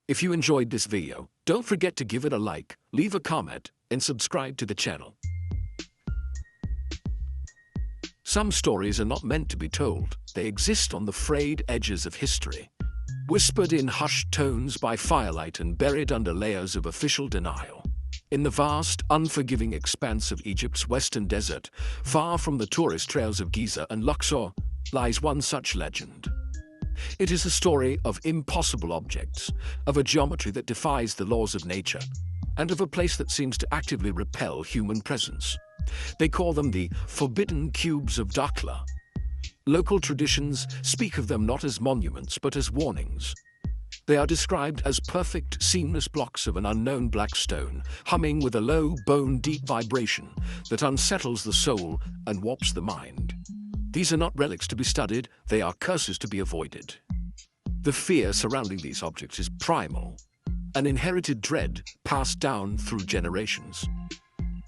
If you enjoyed this video, don't forget to give it a like, leave a comment, and subscribe to the channel. Some stories are not meant to be told. They exist on the frayed edges of history, whispered in hushed tones by firelight and buried under layers of official denial. In the vast, unforgiving expanse of Egypt's western desert, far from the tourist trails of Giza and Luxor, lies one such legend. It is a story of impossible objects, of a geometry that defies the laws of nature, and of a place that seems to actively repel human presence. They call them the Forbidden Cubes of Dakhla. Local traditions speak of them not as monuments but as warnings. They are described as perfect, seamless blocks of an unknown black stone, humming with a low, bone-deep vibration that unsettles the soul and warps the mind. These are not relics to be studied, they are curses to be avoided. The fear surrounding these objects is primal, an inherited dread passed down through generations.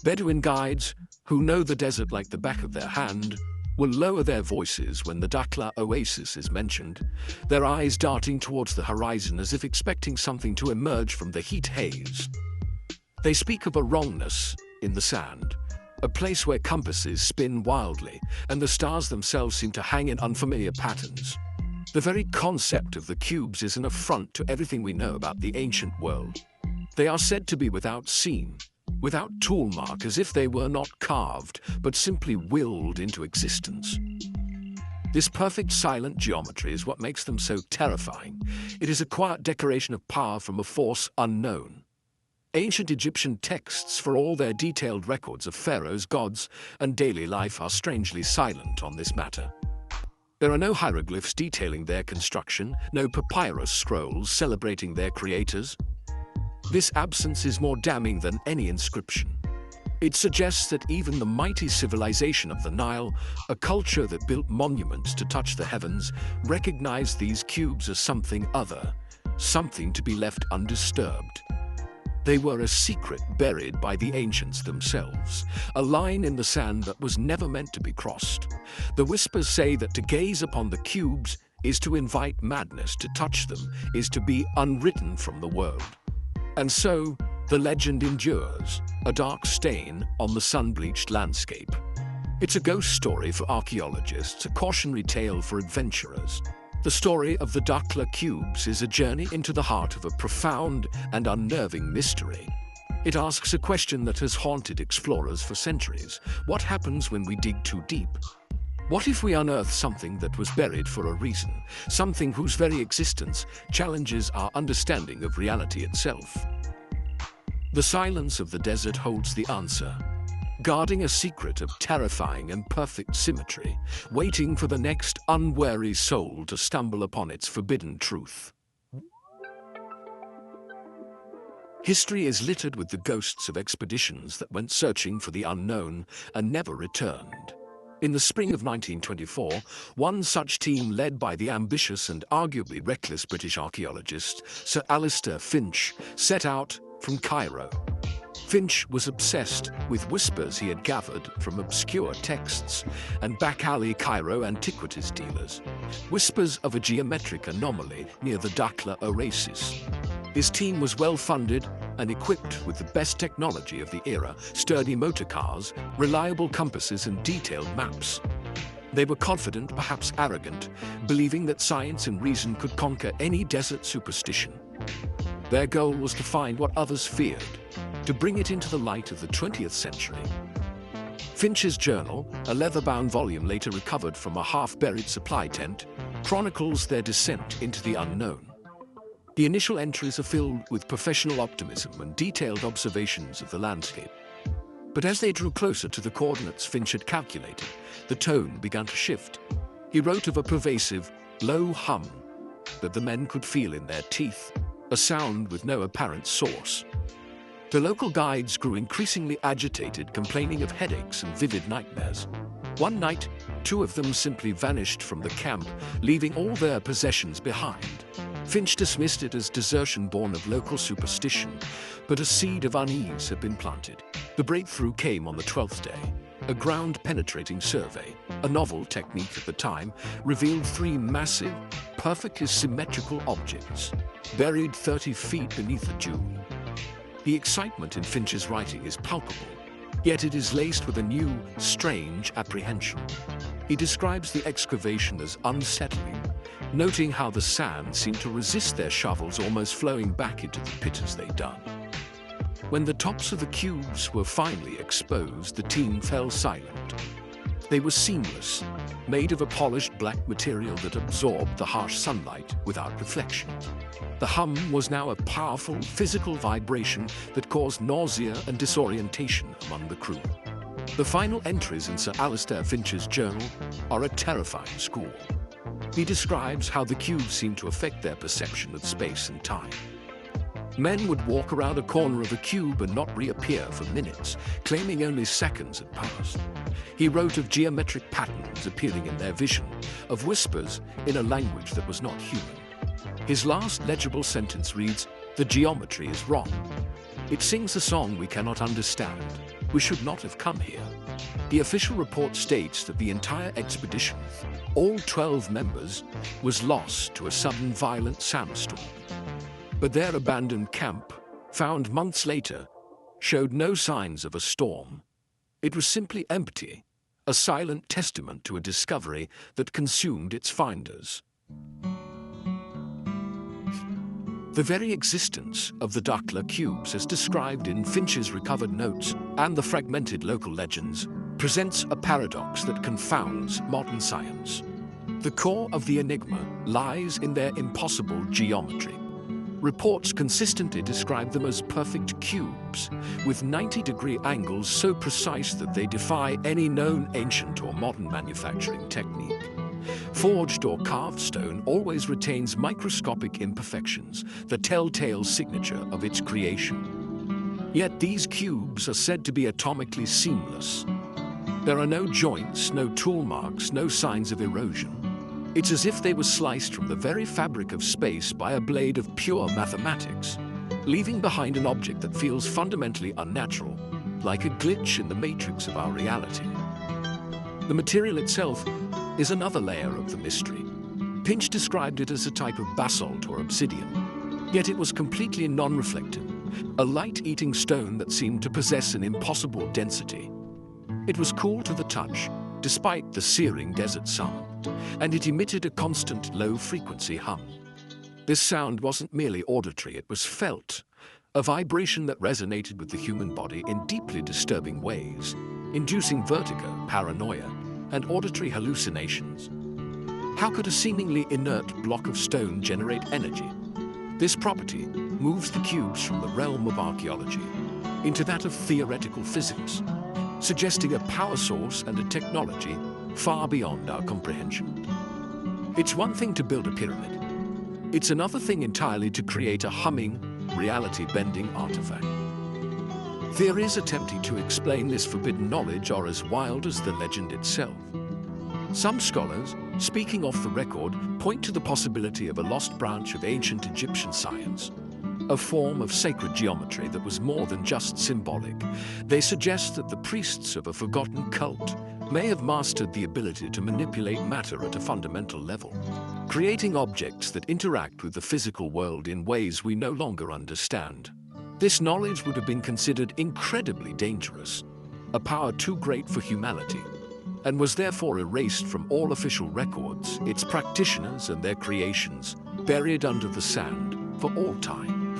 Bedouin guides, who know the desert like the back of their hand, will lower their voices when the Dakhla Oasis is mentioned, their eyes darting towards the horizon as if expecting something to emerge from the heat haze. They speak of a wrongness in the sand, a place where compasses spin wildly and the stars themselves seem to hang in unfamiliar patterns. The very concept of the cubes is an affront to everything we know about the ancient world. They are said to be without seam, without tool mark, as if they were not carved, but simply willed into existence. This perfect silent geometry is what makes them so terrifying. It is a quiet declaration of power from a force unknown. Ancient Egyptian texts, for all their detailed records of pharaohs, gods, and daily life, are strangely silent on this matter. There are no hieroglyphs detailing their construction, no papyrus scrolls celebrating their creators. This absence is more damning than any inscription. It suggests that even the mighty civilization of the Nile, a culture that built monuments to touch the heavens, recognized these cubes as something other, something to be left undisturbed. They were a secret buried by the ancients themselves, a line in the sand that was never meant to be crossed. The whispers say that to gaze upon the cubes is to invite madness, to touch them is to be unwritten from the world. And so, the legend endures, a dark stain on the sun-bleached landscape. It's a ghost story for archaeologists, a cautionary tale for adventurers. The story of the Dakhla cubes is a journey into the heart of a profound and unnerving mystery. It asks a question that has haunted explorers for centuries. What happens when we dig too deep? What if we unearth something that was buried for a reason, something whose very existence challenges our understanding of reality itself? The silence of the desert holds the answer, guarding a secret of terrifying and perfect symmetry, waiting for the next unwary soul to stumble upon its forbidden truth. History is littered with the ghosts of expeditions that went searching for the unknown and never returned. In the spring of 1924, one such team, led by the ambitious and arguably reckless British archaeologist Sir Alistair Finch, set out from Cairo. Finch was obsessed with whispers he had gathered from obscure texts and back-alley Cairo antiquities dealers, whispers of a geometric anomaly near the Dakhla Oasis. His team was well-funded and equipped with the best technology of the era, sturdy motor cars, reliable compasses, and detailed maps. They were confident, perhaps arrogant, believing that science and reason could conquer any desert superstition. Their goal was to find what others feared, to bring it into the light of the 20th century. Finch's journal, a leather-bound volume later recovered from a half-buried supply tent, chronicles their descent into the unknown. The initial entries are filled with professional optimism and detailed observations of the landscape. But as they drew closer to the coordinates Finch had calculated, the tone began to shift. He wrote of a pervasive, low hum that the men could feel in their teeth, a sound with no apparent source. The local guides grew increasingly agitated, complaining of headaches and vivid nightmares. One night, two of them simply vanished from the camp, leaving all their possessions behind. Finch dismissed it as desertion born of local superstition, but a seed of unease had been planted. The breakthrough came on the 12th day. A ground-penetrating survey, a novel technique at the time, revealed three massive, perfectly symmetrical objects, buried 30 feet beneath the dune. The excitement in Finch's writing is palpable, yet it is laced with a new, strange apprehension. He describes the excavation as unsettling, noting how the sand seemed to resist their shovels, almost flowing back into the pit as they'd done. When the tops of the cubes were finally exposed, the team fell silent. They were seamless, made of a polished black material that absorbed the harsh sunlight without reflection. The hum was now a powerful physical vibration that caused nausea and disorientation among the crew. The final entries in Sir Alistair Finch's journal are a terrifying score. He describes how the cubes seemed to affect their perception of space and time. Men would walk around a corner of a cube and not reappear for minutes, claiming only seconds had passed. He wrote of geometric patterns appearing in their vision, of whispers in a language that was not human. His last legible sentence reads, "The geometry is wrong. It sings a song we cannot understand. We should not have come here." The official report states that the entire expedition, all 12 members, was lost to a sudden violent sandstorm. But their abandoned camp, found months later, showed no signs of a storm. It was simply empty, a silent testament to a discovery that consumed its finders. The very existence of the Dakhla cubes, as described in Finch's recovered notes and the fragmented local legends, presents a paradox that confounds modern science. The core of the enigma lies in their impossible geometry. Reports consistently describe them as perfect cubes, with 90-degree angles so precise that they defy any known ancient or modern manufacturing technique. Forged or carved stone always retains microscopic imperfections, the telltale signature of its creation. Yet these cubes are said to be atomically seamless. There are no joints, no tool marks, no signs of erosion. It's as if they were sliced from the very fabric of space by a blade of pure mathematics, leaving behind an object that feels fundamentally unnatural, like a glitch in the matrix of our reality. The material itself is another layer of the mystery. Finch described it as a type of basalt or obsidian, yet it was completely non-reflective, a light-eating stone that seemed to possess an impossible density. It was cool to the touch, despite the searing desert sun, and it emitted a constant low-frequency hum. This sound wasn't merely auditory, it was felt, a vibration that resonated with the human body in deeply disturbing ways, inducing vertigo, paranoia, and auditory hallucinations. How could a seemingly inert block of stone generate energy? This property moves the cubes from the realm of archaeology into that of theoretical physics, suggesting a power source and a technology far beyond our comprehension. It's one thing to build a pyramid. It's another thing entirely to create a humming, reality-bending artifact. Theories attempting to explain this forbidden knowledge are as wild as the legend itself. Some scholars, speaking off the record, point to the possibility of a lost branch of ancient Egyptian science, a form of sacred geometry that was more than just symbolic. They suggest that the priests of a forgotten cult may have mastered the ability to manipulate matter at a fundamental level, creating objects that interact with the physical world in ways we no longer understand. This knowledge would have been considered incredibly dangerous, a power too great for humanity, and was therefore erased from all official records, its practitioners and their creations buried under the sand for all time.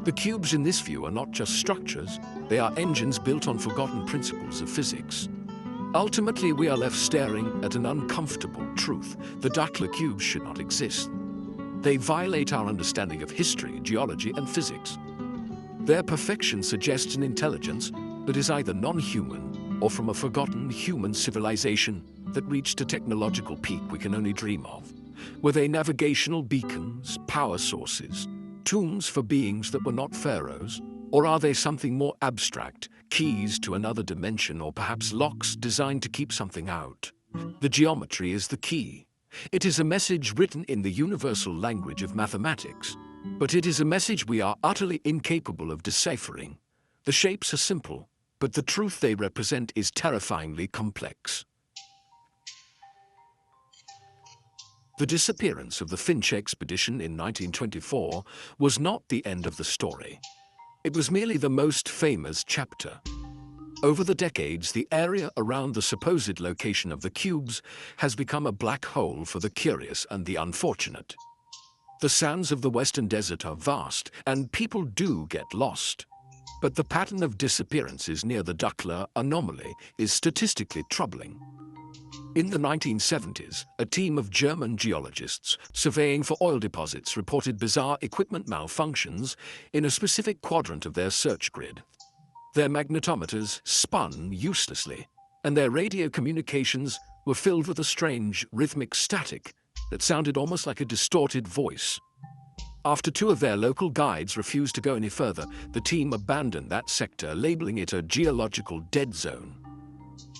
The cubes in this view are not just structures, they are engines built on forgotten principles of physics. Ultimately, we are left staring at an uncomfortable truth. The Dakhla cubes should not exist. They violate our understanding of history, geology, and physics. Their perfection suggests an intelligence that is either non-human or from a forgotten human civilization that reached a technological peak we can only dream of. Were they navigational beacons, power sources, tombs for beings that were not pharaohs? Or are they something more abstract, keys to another dimension, or perhaps locks designed to keep something out? The geometry is the key. It is a message written in the universal language of mathematics, but it is a message we are utterly incapable of deciphering. The shapes are simple, but the truth they represent is terrifyingly complex. The disappearance of the Finch expedition in 1924 was not the end of the story. It was merely the most famous chapter. Over the decades, the area around the supposed location of the cubes has become a black hole for the curious and the unfortunate. The sands of the Western Desert are vast, and people do get lost. But the pattern of disappearances near the Dakhla anomaly is statistically troubling. In the 1970s, a team of German geologists surveying for oil deposits reported bizarre equipment malfunctions in a specific quadrant of their search grid. Their magnetometers spun uselessly, and their radio communications were filled with a strange, rhythmic static that sounded almost like a distorted voice. After two of their local guides refused to go any further, the team abandoned that sector, labeling it a geological dead zone.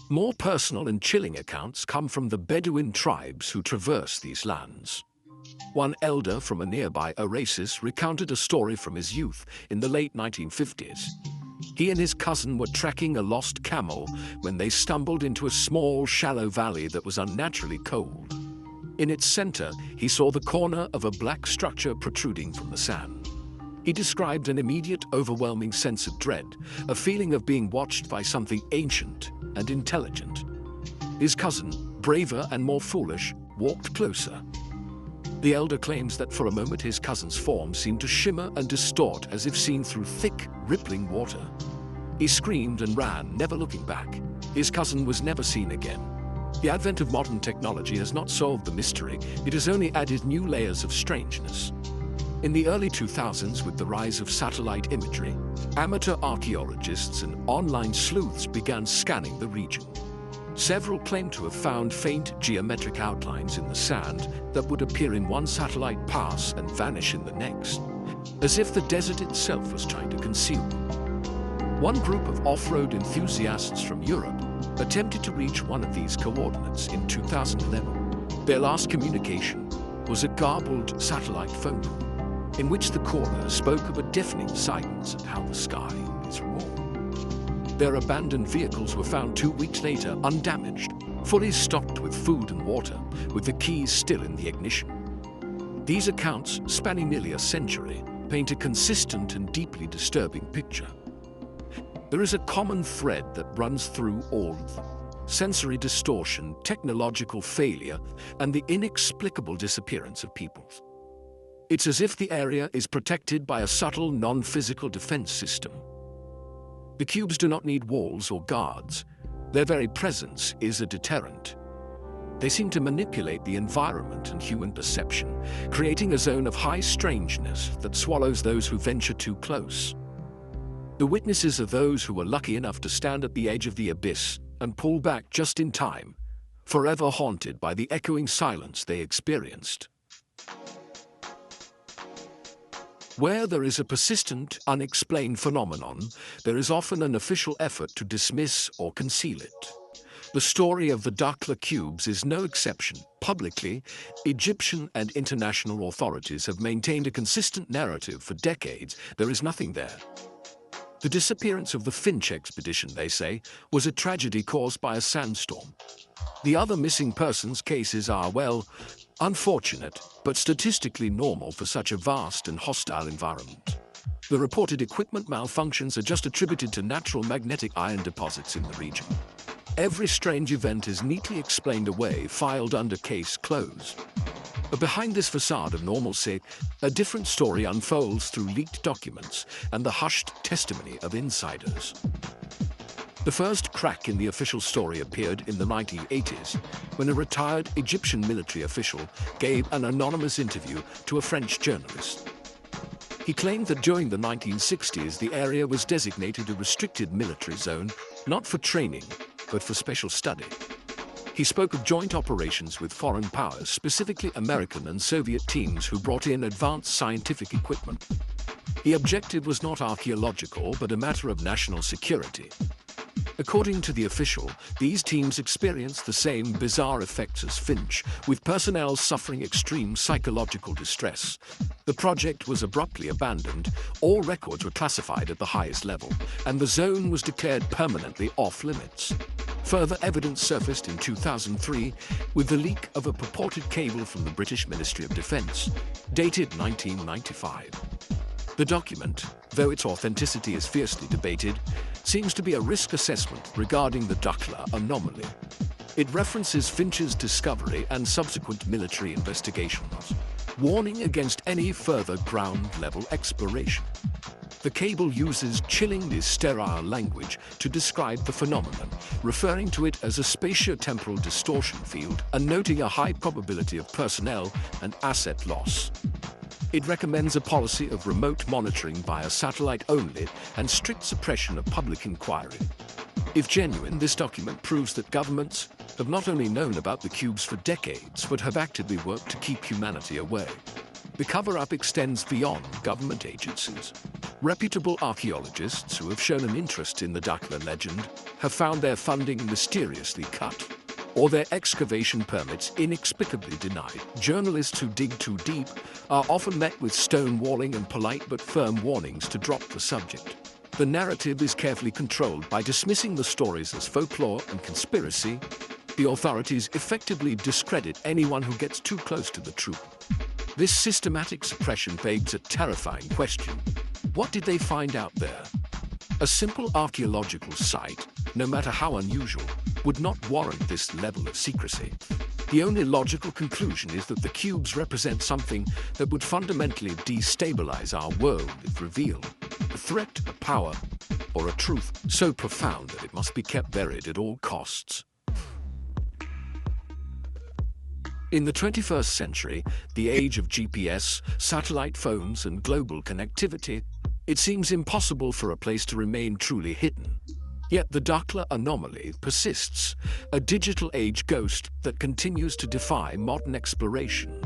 More personal and chilling accounts come from the Bedouin tribes who traverse these lands. One elder from a nearby oasis recounted a story from his youth in the late 1950s. He and his cousin were trekking a lost camel when they stumbled into a small, shallow valley that was unnaturally cold. In its center, he saw the corner of a black structure protruding from the sand. He described an immediate, overwhelming sense of dread, a feeling of being watched by something ancient and intelligent. His cousin, braver and more foolish, walked closer. The elder claims that for a moment his cousin's form seemed to shimmer and distort as if seen through thick, rippling water. He screamed and ran, never looking back. His cousin was never seen again. The advent of modern technology has not solved the mystery, it has only added new layers of strangeness. In the early 2000s, with the rise of satellite imagery, amateur archaeologists and online sleuths began scanning the region. Several claim to have found faint geometric outlines in the sand that would appear in one satellite pass and vanish in the next, as if the desert itself was trying to conceal them. One group of off-road enthusiasts from Europe attempted to reach one of these coordinates in 2011. Their last communication was a garbled satellite phone call, in which the caller spoke of a deafening silence and how the sky is raw. Their abandoned vehicles were found 2 weeks later, undamaged, fully stocked with food and water, with the keys still in the ignition. These accounts, spanning nearly a century, paint a consistent and deeply disturbing picture. There is a common thread that runs through all of them: sensory distortion, technological failure, and the inexplicable disappearance of peoples. It's as if the area is protected by a subtle, non-physical defense system. The cubes do not need walls or guards. Their very presence is a deterrent. They seem to manipulate the environment and human perception, creating a zone of high strangeness that swallows those who venture too close. The witnesses are those who were lucky enough to stand at the edge of the abyss and pull back just in time, forever haunted by the echoing silence they experienced. Where there is a persistent, unexplained phenomenon, there is often an official effort to dismiss or conceal it. The story of the Dakhla cubes is no exception. Publicly, Egyptian and international authorities have maintained a consistent narrative for decades: there is nothing there. The disappearance of the Finch expedition, they say, was a tragedy caused by a sandstorm. The other missing persons cases are, well, unfortunate, but statistically normal for such a vast and hostile environment. The reported equipment malfunctions are just attributed to natural magnetic iron deposits in the region. Every strange event is neatly explained away, filed under case closed. But behind this facade of normalcy, a different story unfolds through leaked documents and the hushed testimony of insiders. The first crack in the official story appeared in the 1980s, when a retired Egyptian military official gave an anonymous interview to a French journalist. He claimed that during the 1960s, the area was designated a restricted military zone, not for training, but for special study. He spoke of joint operations with foreign powers, specifically American and Soviet teams who brought in advanced scientific equipment. He objected was not archaeological, but a matter of national security. According to the official, these teams experienced the same bizarre effects as Finch, with personnel suffering extreme psychological distress. The project was abruptly abandoned, all records were classified at the highest level, and the zone was declared permanently off limits. Further evidence surfaced in 2003 with the leak of a purported cable from the British Ministry of Defence, dated 1995. The document, though its authenticity is fiercely debated, seems to be a risk assessment regarding the Dakhla anomaly. It references Finch's discovery and subsequent military investigations, warning against any further ground-level exploration. The cable uses chillingly sterile language to describe the phenomenon, referring to it as a spatio-temporal distortion field and noting a high probability of personnel and asset loss. It recommends a policy of remote monitoring via satellite only and strict suppression of public inquiry. If genuine, this document proves that governments have not only known about the cubes for decades, but have actively worked to keep humanity away. The cover-up extends beyond government agencies. Reputable archaeologists who have shown an interest in the Dakhla legend have found their funding mysteriously cut, or their excavation permits inexplicably denied. Journalists who dig too deep are often met with stonewalling and polite but firm warnings to drop the subject. The narrative is carefully controlled by dismissing the stories as folklore and conspiracy. The authorities effectively discredit anyone who gets too close to the truth. This systematic suppression begs a terrifying question. What did they find out there? A simple archaeological site, no matter how unusual, would not warrant this level of secrecy. The only logical conclusion is that the cubes represent something that would fundamentally destabilize our world if revealed. A threat, a power, or a truth so profound that it must be kept buried at all costs. In the 21st century, the age of GPS, satellite phones, and global connectivity, it seems impossible for a place to remain truly hidden. Yet the Dakhla anomaly persists, a digital age ghost that continues to defy modern exploration.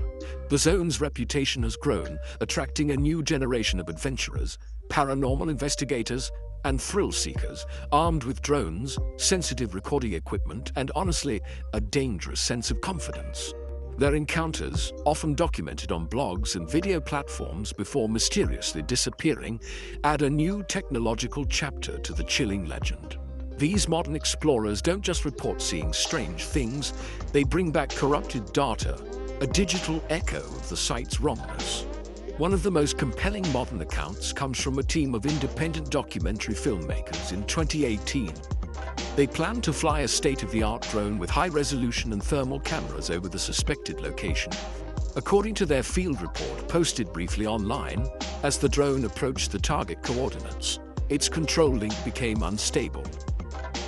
The zone's reputation has grown, attracting a new generation of adventurers, paranormal investigators, and thrill-seekers, armed with drones, sensitive recording equipment, and honestly, a dangerous sense of confidence. Their encounters, often documented on blogs and video platforms before mysteriously disappearing, add a new technological chapter to the chilling legend. These modern explorers don't just report seeing strange things, they bring back corrupted data, a digital echo of the site's wrongness. One of the most compelling modern accounts comes from a team of independent documentary filmmakers in 2018. They plan to fly a state-of-the-art drone with high-resolution and thermal cameras over the suspected location. According to their field report posted briefly online, as the drone approached the target coordinates, its control link became unstable.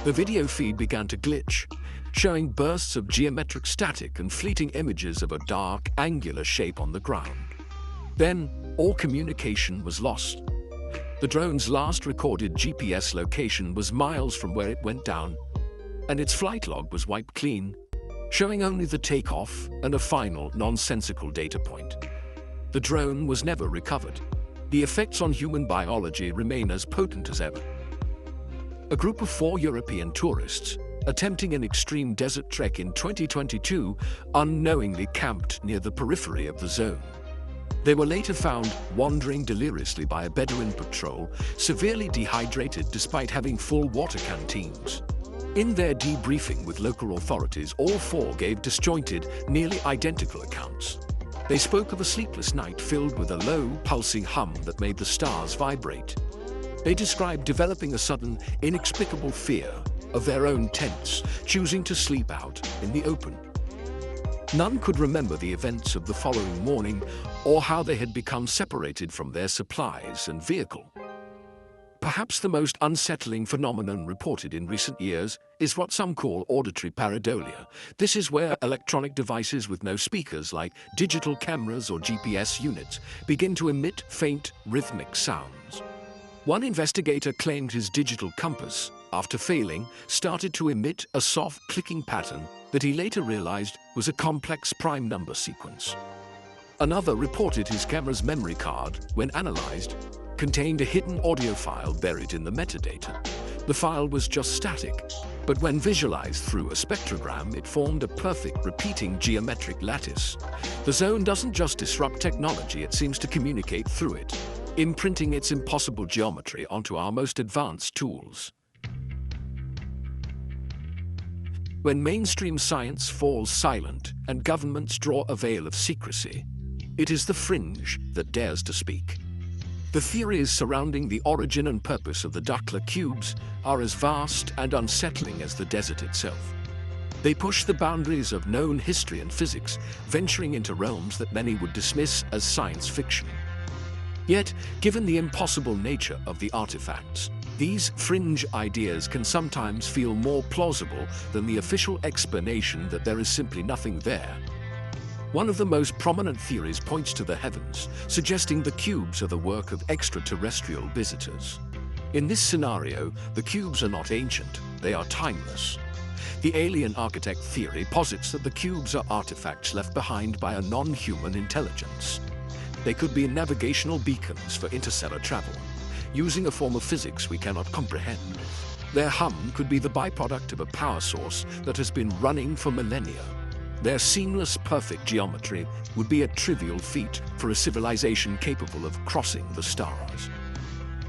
The video feed began to glitch, showing bursts of geometric static and fleeting images of a dark, angular shape on the ground. Then, all communication was lost. The drone's last recorded GPS location was miles from where it went down, and its flight log was wiped clean, showing only the takeoff and a final, nonsensical data point. The drone was never recovered. The effects on human biology remain as potent as ever. A group of 4 European tourists, attempting an extreme desert trek in 2022, unknowingly camped near the periphery of the zone. They were later found wandering deliriously by a Bedouin patrol, severely dehydrated despite having full water canteens. In their debriefing with local authorities, all 4 gave disjointed, nearly identical accounts. They spoke of a sleepless night filled with a low, pulsing hum that made the stars vibrate. They described developing a sudden, inexplicable fear of their own tents, choosing to sleep out in the open. None could remember the events of the following morning or how they had become separated from their supplies and vehicle. Perhaps the most unsettling phenomenon reported in recent years is what some call auditory pareidolia. This is where electronic devices with no speakers, like digital cameras or GPS units, begin to emit faint, rhythmic sounds. One investigator claimed his digital compass, after failing, started to emit a soft clicking pattern that he later realized was a complex prime number sequence. Another reported his camera's memory card, when analyzed, contained a hidden audio file buried in the metadata. The file was just static, but when visualized through a spectrogram, it formed a perfect repeating geometric lattice. The zone doesn't just disrupt technology, it seems to communicate through it, imprinting its impossible geometry onto our most advanced tools. When mainstream science falls silent and governments draw a veil of secrecy, it is the fringe that dares to speak. The theories surrounding the origin and purpose of the Dakhla cubes are as vast and unsettling as the desert itself. They push the boundaries of known history and physics, venturing into realms that many would dismiss as science fiction. Yet, given the impossible nature of the artifacts, these fringe ideas can sometimes feel more plausible than the official explanation that there is simply nothing there. One of the most prominent theories points to the heavens, suggesting the cubes are the work of extraterrestrial visitors. In this scenario, the cubes are not ancient, they are timeless. The alien architect theory posits that the cubes are artifacts left behind by a non-human intelligence. They could be navigational beacons for interstellar travel, using a form of physics we cannot comprehend. Their hum could be the byproduct of a power source that has been running for millennia. Their seamless, perfect geometry would be a trivial feat for a civilization capable of crossing the stars.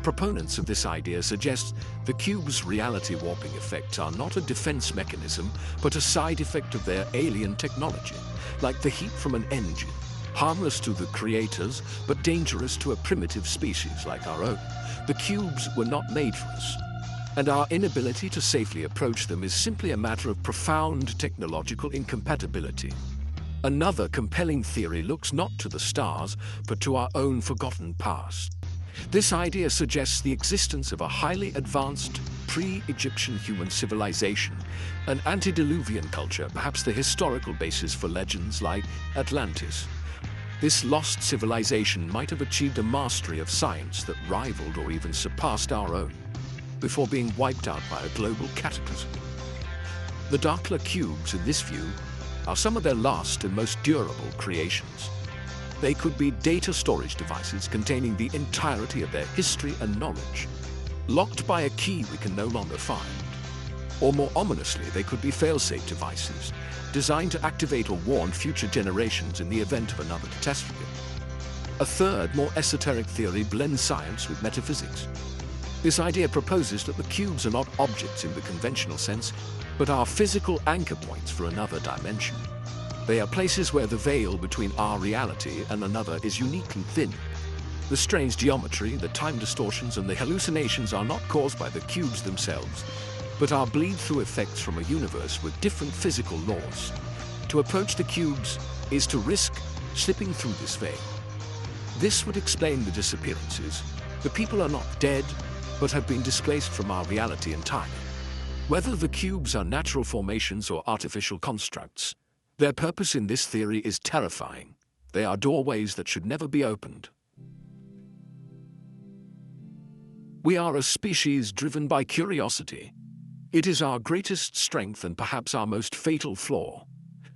Proponents of this idea suggest the cube's reality warping effects are not a defense mechanism, but a side effect of their alien technology, like the heat from an engine, harmless to the creators, but dangerous to a primitive species like our own. The cubes were not made for us, and our inability to safely approach them is simply a matter of profound technological incompatibility. Another compelling theory looks not to the stars, but to our own forgotten past. This idea suggests the existence of a highly advanced, pre-Egyptian human civilization, an antediluvian culture, perhaps the historical basis for legends like Atlantis. This lost civilization might have achieved a mastery of science that rivaled or even surpassed our own, before being wiped out by a global cataclysm. The Dakhla cubes, in this view, are some of their last and most durable creations. They could be data storage devices containing the entirety of their history and knowledge, locked by a key we can no longer find. Or more ominously, they could be fail-safe devices, designed to activate or warn future generations in the event of another catastrophe. A third, more esoteric theory blends science with metaphysics. This idea proposes that the cubes are not objects in the conventional sense, but are physical anchor points for another dimension. They are places where the veil between our reality and another is uniquely thin. The strange geometry, the time distortions, and the hallucinations are not caused by the cubes themselves, but are bleed-through effects from a universe with different physical laws. To approach the cubes is to risk slipping through this veil. This would explain the disappearances. The people are not dead, but have been displaced from our reality entirely. Whether the cubes are natural formations or artificial constructs, their purpose in this theory is terrifying. They are doorways that should never be opened. We are a species driven by curiosity. It is our greatest strength and perhaps our most fatal flaw.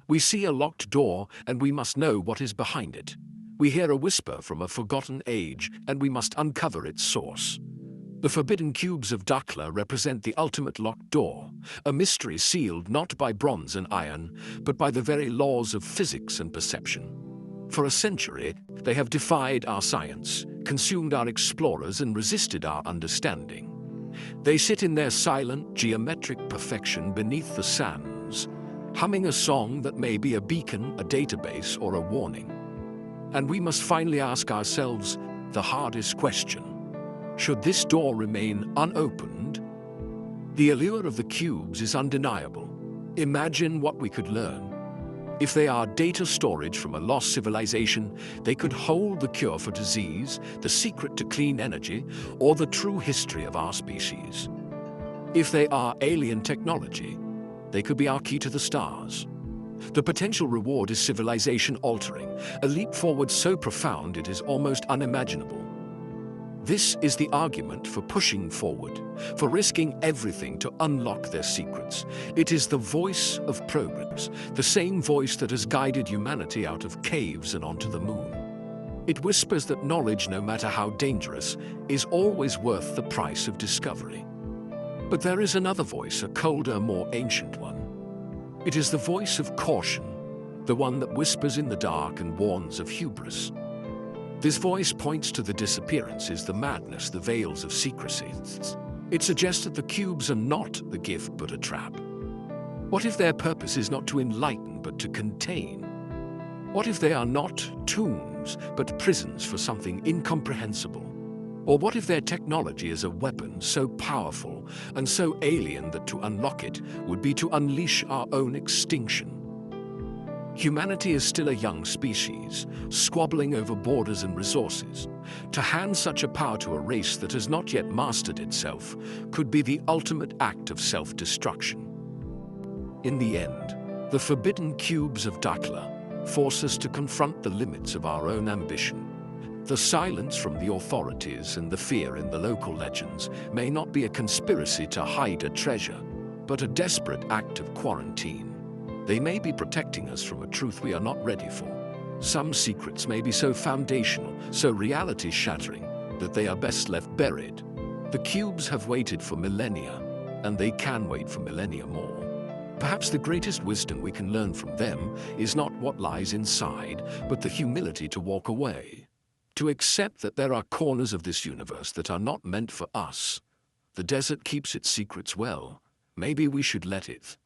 We see a locked door and we must know what is behind it. We hear a whisper from a forgotten age and we must uncover its source. The forbidden cubes of Dakhla represent the ultimate locked door, a mystery sealed not by bronze and iron, but by the very laws of physics and perception. For a century, they have defied our science, consumed our explorers, and resisted our understanding. They sit in their silent, geometric perfection beneath the sands, humming a song that may be a beacon, a database, or a warning. And we must finally ask ourselves the hardest question. Should this door remain unopened? The allure of the cubes is undeniable. Imagine what we could learn. If they are data storage from a lost civilization, they could hold the cure for disease, the secret to clean energy, or the true history of our species. If they are alien technology, they could be our key to the stars. The potential reward is civilization-altering, a leap forward so profound it is almost unimaginable. This is the argument for pushing forward, for risking everything to unlock their secrets. It is the voice of progress, the same voice that has guided humanity out of caves and onto the moon. It whispers that knowledge, no matter how dangerous, is always worth the price of discovery. But there is another voice, a colder, more ancient one. It is the voice of caution, the one that whispers in the dark and warns of hubris. This voice points to the disappearances, the madness, the veils of secrecy. It suggests that the cubes are not the gift but a trap. What if their purpose is not to enlighten but to contain? What if they are not tombs but prisons for something incomprehensible? Or what if their technology is a weapon so powerful and so alien that to unlock it would be to unleash our own extinction? Humanity is still a young species, squabbling over borders and resources. To hand such a power to a race that has not yet mastered itself could be the ultimate act of self-destruction. In the end, the forbidden cubes of Dakhla force us to confront the limits of our own ambition. The silence from the authorities and the fear in the local legends may not be a conspiracy to hide a treasure, but a desperate act of quarantine. They may be protecting us from a truth we are not ready for. Some secrets may be so foundational, so reality-shattering, that they are best left buried. The cubes have waited for millennia, and they can wait for millennia more. Perhaps the greatest wisdom we can learn from them is not what lies inside, but the humility to walk away. To accept that there are corners of this universe that are not meant for us. The desert keeps its secrets well. Maybe we should let it.